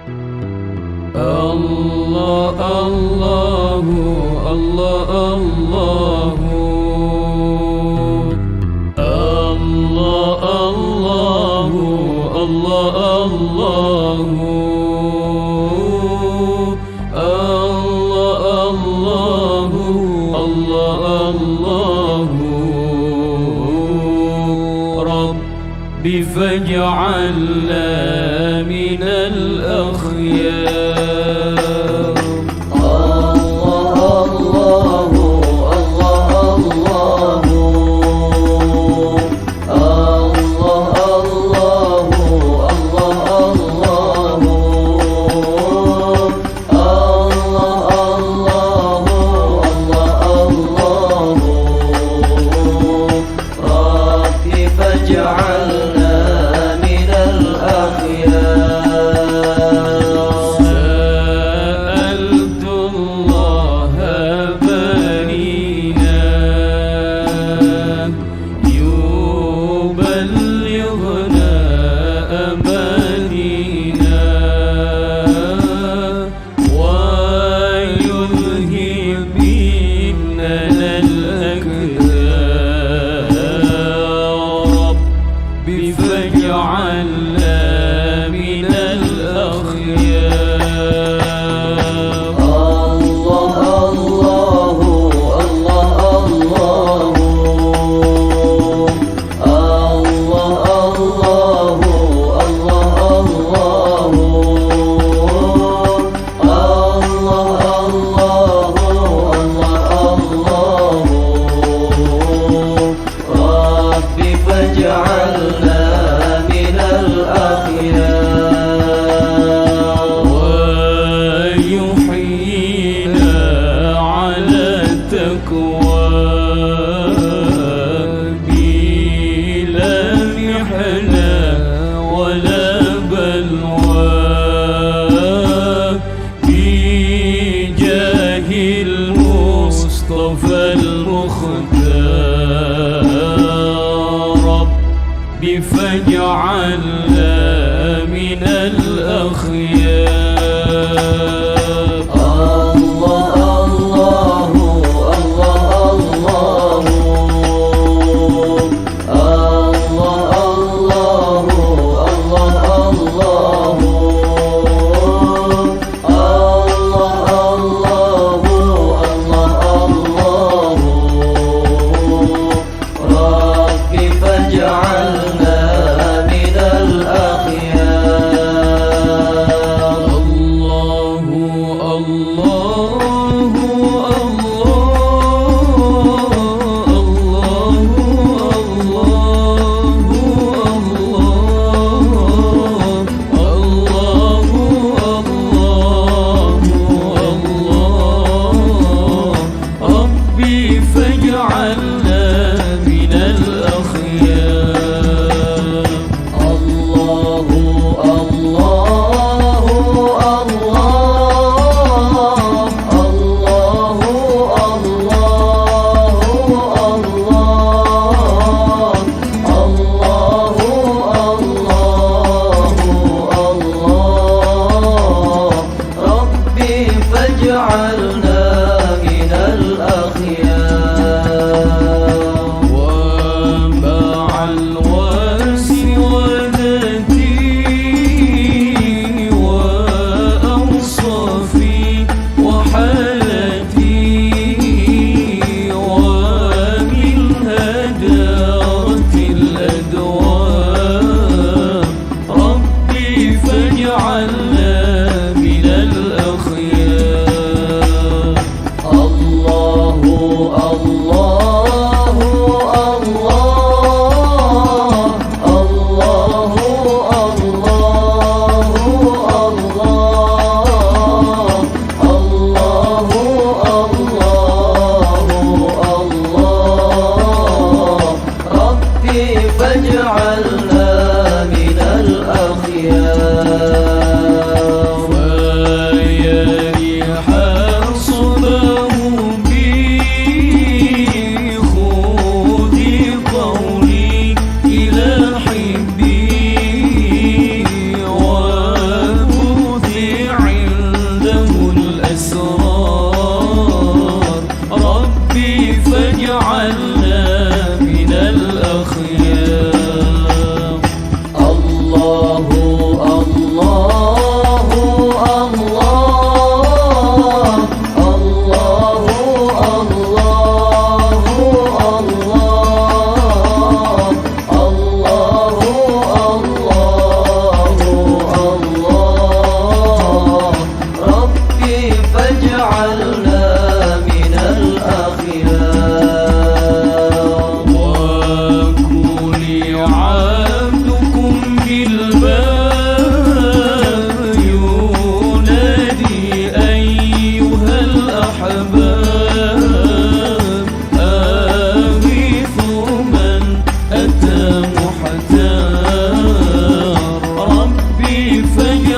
الله الله الله الله الله الله الله الله الله الله ربي فاجعلنا من الأخيار. فاجعلنا من الأخيار. الله الله الله الله الله الله الله ربي فاجعلنا فاجعلنا من الأخيار.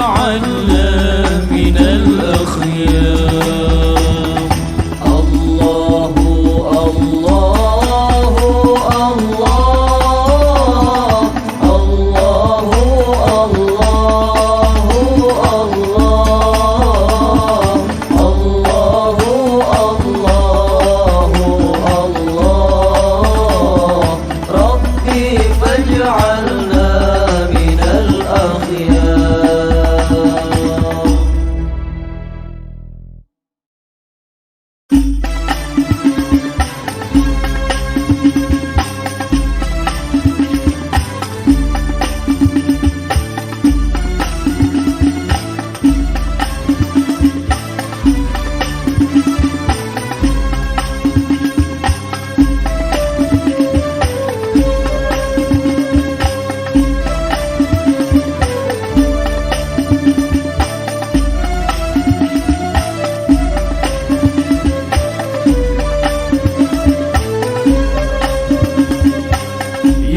اجعلنا من الأخيار. الله الله الله الله الله الله الله ربي فاجعلنا من الأخيار.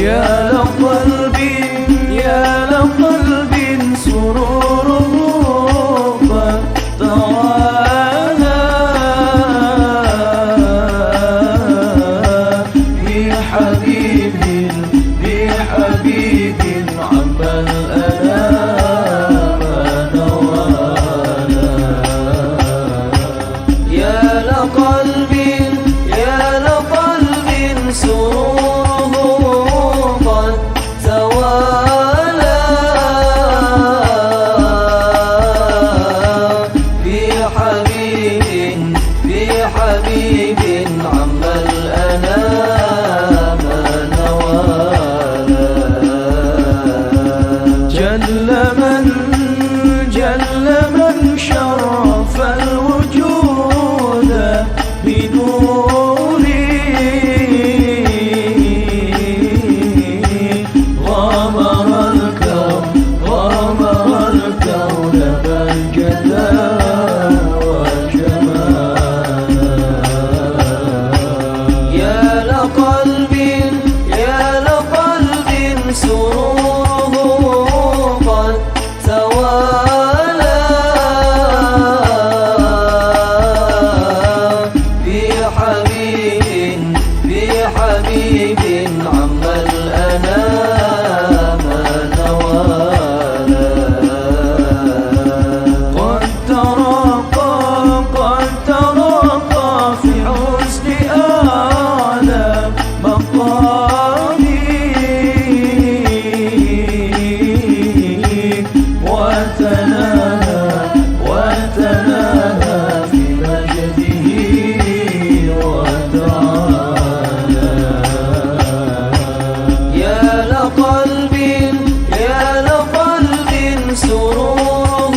يا لقلب سروره قد توالى بحبيب عما الأنام نوالا. يا لقلب سروره قد توالى بحبيب عما الأنام نوالا. جل من شرف الوجود بنوره غامر الكون بهجة وجمالا. يا لقلب سروره قد توالى بحبيب عما الأنام نوالا. قد ترقى في حسن أعلى مقامي وتناهى في مجده وتعالى. يا لقلب سروره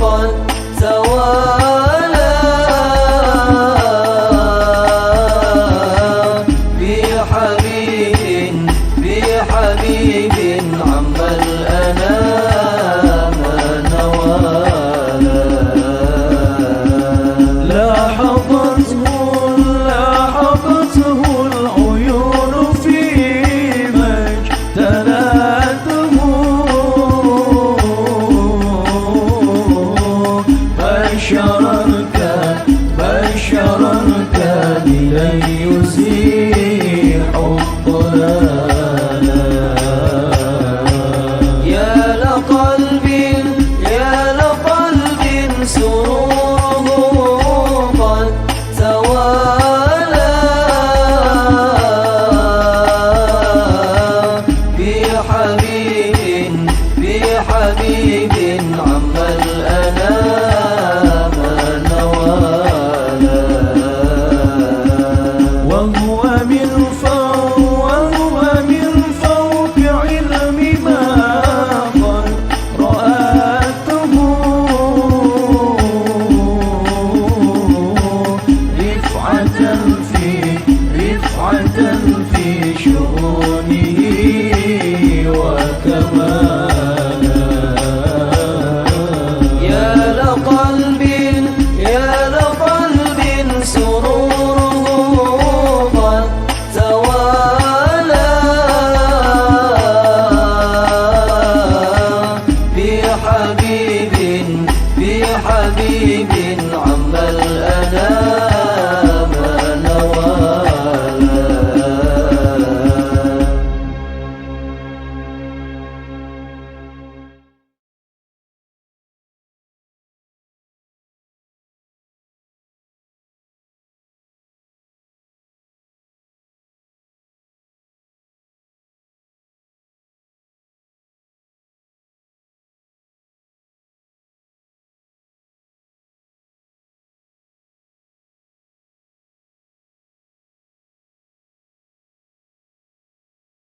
قد توالى بحبيب عما الأنام نوالا. لاحظته العيون في مجتلاته بشرا لن يزيح الضلالا. يا لقلب سروره قد توالى بحبيب عما الأنام نوالا. وهو من فوق علم ما قد رأته رفعة في شؤونه وكمالا. يا لقلب حبيب عم الأنام